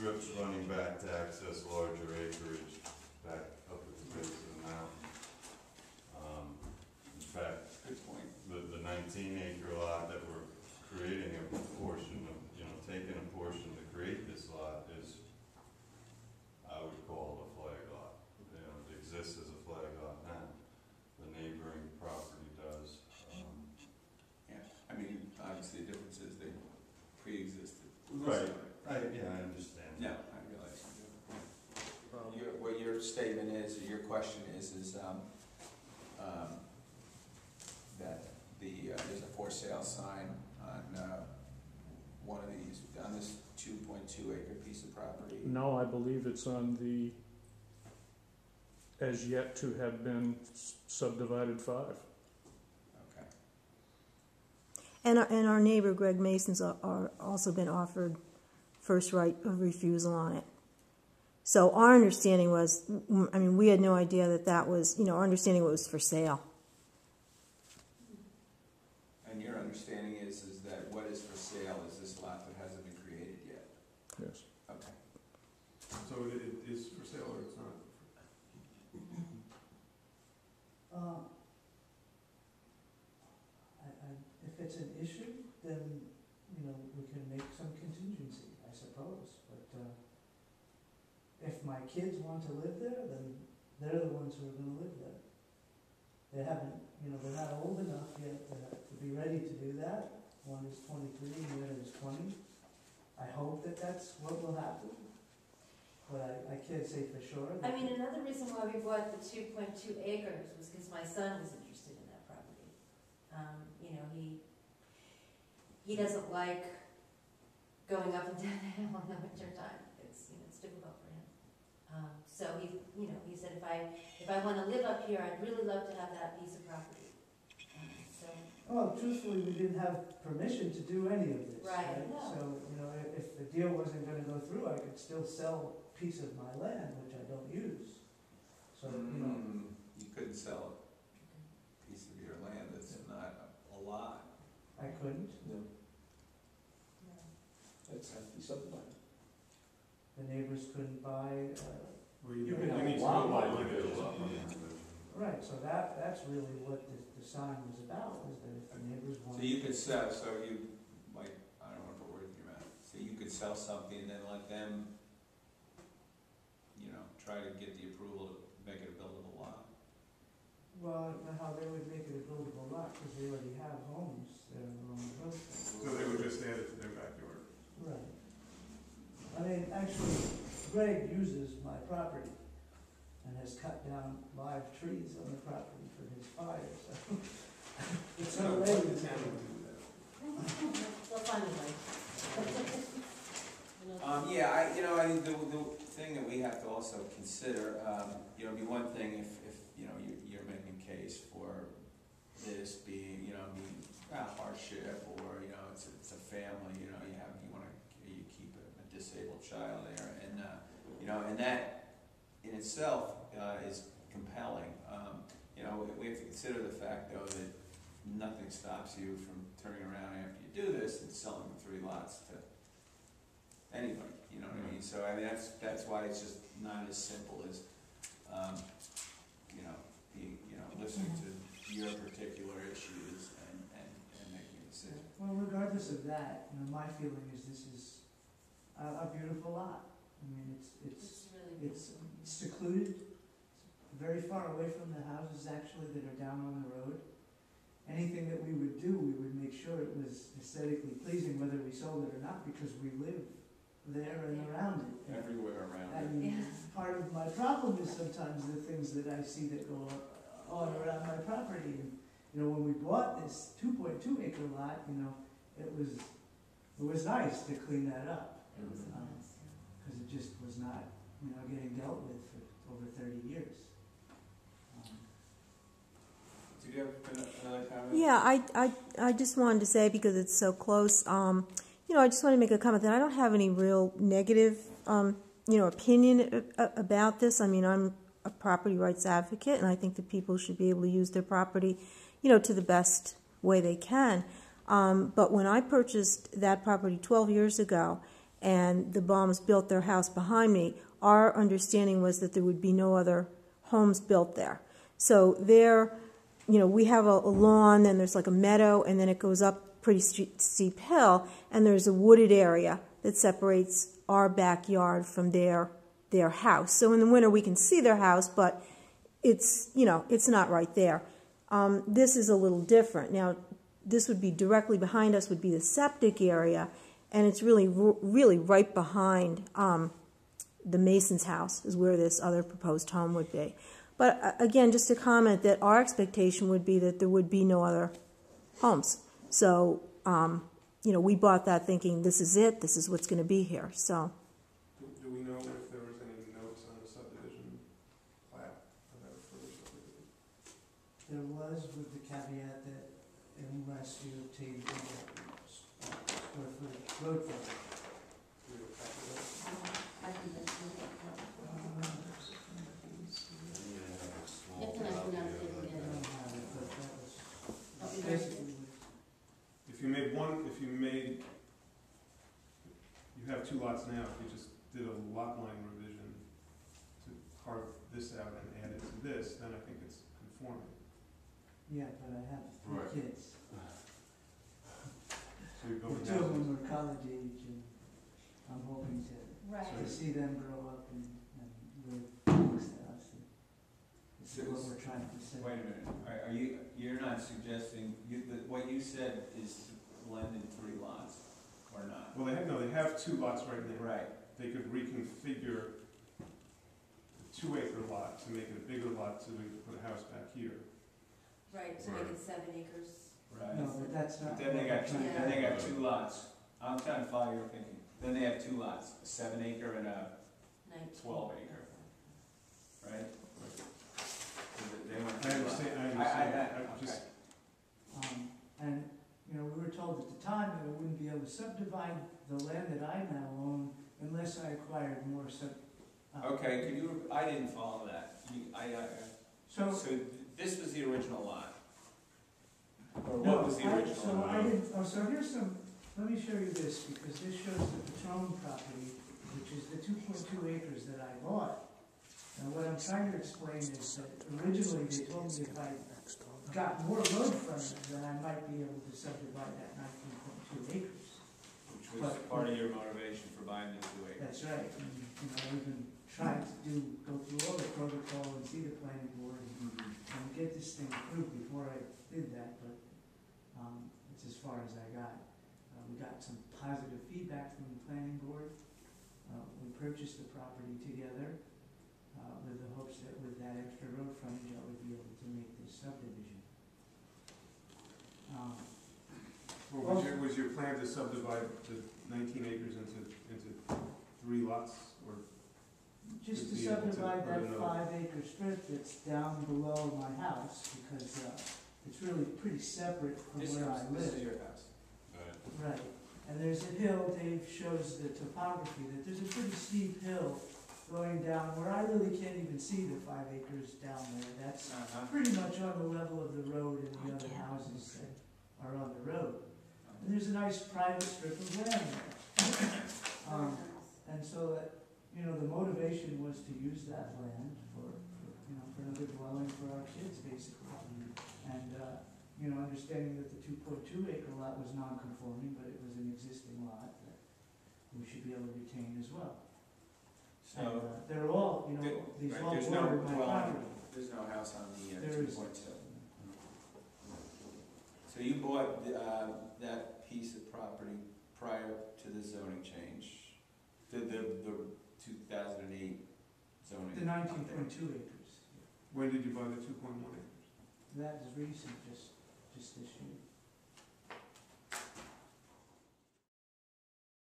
strips running back to access larger acreage back up at the base of the mountain. In fact, Good point. the 19-acre lot that we're creating a portion of, taking a portion to create this lot is, I would call it a flag lot. It exists as a flag lot now. The neighboring property does. Yeah, I mean, obviously the difference is they pre-existed. Right. Yeah, I understand. No, I realize. What your statement is, or your question is that there's a for sale sign on one of these, on this 2.2 acre piece of property. No, I believe it's on the as yet to have been subdivided 5. Okay. And our neighbor Greg Mason's are also been offered first right of refusal on it. So our understanding was, I mean, we had no idea that was, our understanding was for sale. And your understanding is that what is for sale is this lot that hasn't been created yet? Yes. Okay. So it is for sale or it's not? If it's an issue, then, we can make some contingency, I suppose. But if my kids want to live there, then they're the ones who are going to live there. They haven't, they're not old enough yet to be ready to do that. One is 23 and the other is 20. I hope that that's what will happen. But I can't say for sure. I mean, another reason why we bought the 2.2 acres was because my son was interested in that property. He doesn't like going up and down the hill in the winter time. It's difficult for him. So he said if I want to live up here, I'd really love to have that piece of property. Well, truthfully, we didn't have permission to do any of this. Right. No. So, if the deal wasn't going to go through, I could still sell a piece of my land, which I don't use. So, You couldn't sell a piece of your land that's not a lot. I couldn't. No. That's has to be subdivided. The neighbors couldn't buy. You need to know why you do. Right, so that's really what the sign was about, is that if the neighbors wanted. So you could sell, I don't want to put words in your mouth. So you could sell something and then let them, try to get the approval to make it a buildable lot. Well, I don't know how they would make it a buildable lot, because they already have homes there along the road. So they would just add it to their backyard. Right. I mean, actually, Greg uses my property and has cut down live trees on the property for his fire, so it's So not what related the to town it. would do that? They'll find a way. I think the thing that we have to also consider, it'd be one thing if you're making a case for this being, a hardship, or it's a family, you keep a disabled child there, and that in itself is compelling. We have to consider the fact though that nothing stops you from turning around after you do this and selling the 3 lots to anybody, you know what I mean? So that's why it's just not as simple as listening to your particular issues and making a decision. Well, regardless of that, my feeling is this is a beautiful lot. I mean, it's secluded, very far away from the houses actually that are down on the road. Anything that we would do, we would make sure it was aesthetically pleasing, whether we sold it or not, because we live there and around it. Everywhere around it. And part of my problem is sometimes the things that I see that go on around my property. And, when we bought this 2.2 acre lot, it was nice to clean that up. Because it just was not, getting dealt with for over 30 years. Do you have another comment? Yeah, I just wanted to say, because it's so close, I just want to make a comment that I don't have any real negative, opinion about this. I mean, I'm a property rights advocate, and I think that people should be able to use their property, to the best way they can. But when I purchased that property 12 years ago, and the Baums built their house behind me, our understanding was that there would be no other homes built there. So there, we have a lawn, and there's like a meadow, and then it goes up pretty steep hill, and there's a wooded area that separates our backyard from their house. So in the winter we can see their house, but it's not right there. This is a little different. Now, this would be directly behind us would be the septic area, and it's really right behind the Mason's house is where this other proposed home would be. But again, just to comment that our expectation would be that there would be no other homes. So, we bought that thinking this is it, this is what's going to be here. So, Do we know if there was any notes on the subdivision plat about further subdivision? There was, with the caveat that unless you obtain square footage road frontage. Do we have a copy of that? I think that's really good. Yeah, If not, we're not gonna I get it. don't have it, but that was Oh, we don't. basically you have two lots now, if you just did a lot line revision to carve this out and add it to this, then I think it's conforming. yeah, but I have Right. 3 kids. So you're going Two of down. them are college age, and I'm hoping to Right. see them grow up and live next to us. And this is So- what we're trying to say. Wait a minute, are you're not suggesting, what you said is to blend in 3 lots, or not? Well, they have 2 lots right now. Right. They could reconfigure the 2-acre lot to make it a bigger lot so we could put a house back here. Right, so make it 7 acres. Right. No, but that's not. But then they got what two, we're trying then to they do. got 2 lots. I'm trying to follow your thinking. Then they have 2 lots, a 7-acre and a 19. 12-acre, right? So they want I 2 lots. understand, I'm okay. just, And, we were told at the time that I wouldn't be able to subdivide the land that I now own unless I acquired more Okay, I didn't follow that. So, So this was the original lot? Or no, what was the original so lot? I didn't, so here's let me show you this, because this shows the Patron property, which is the 2.2 acres that I bought. And what I'm trying to explain is that originally they told me if I got more road frontage, then I might be able to subdivide that 19.2 acres. Which was part of your motivation for buying the 2 acres? That's right, and, I even tried to go through all the protocol and see the planning board and get this thing approved before I did that, but, it's as far as I got. We got some positive feedback from the planning board. We purchased the property together, with the hopes that with that extra road frontage, I would be able to make this subdivision. well, was your plan to subdivide the 19 acres into 3 lots, or? Just to be able to subdivide put that another- 5-acre strip that's down below my house, because, it's really pretty separate from This where I is live. your house. Right. Right, and there's a hill, Dave shows the topography, that there's a pretty steep hill going down where I really can't even see the 5 acres down there. That's pretty much on the level of the road and the other houses that are on the road. And there's a nice private strip of land there. And so that, the motivation was to use that land for another dwelling for our kids, basically. And, understanding that the 2.2 acre lot was non-conforming, but it was an existing lot that we should be able to retain as well. And, So, they're all, these right, all there's no border my dwelling. property. There's no house on the There is. 2.2. So you bought that piece of property prior to the zoning change, the 2008 zoning? The 19.2 acres. When did you buy the 2.1 acres? That is recent, just this year.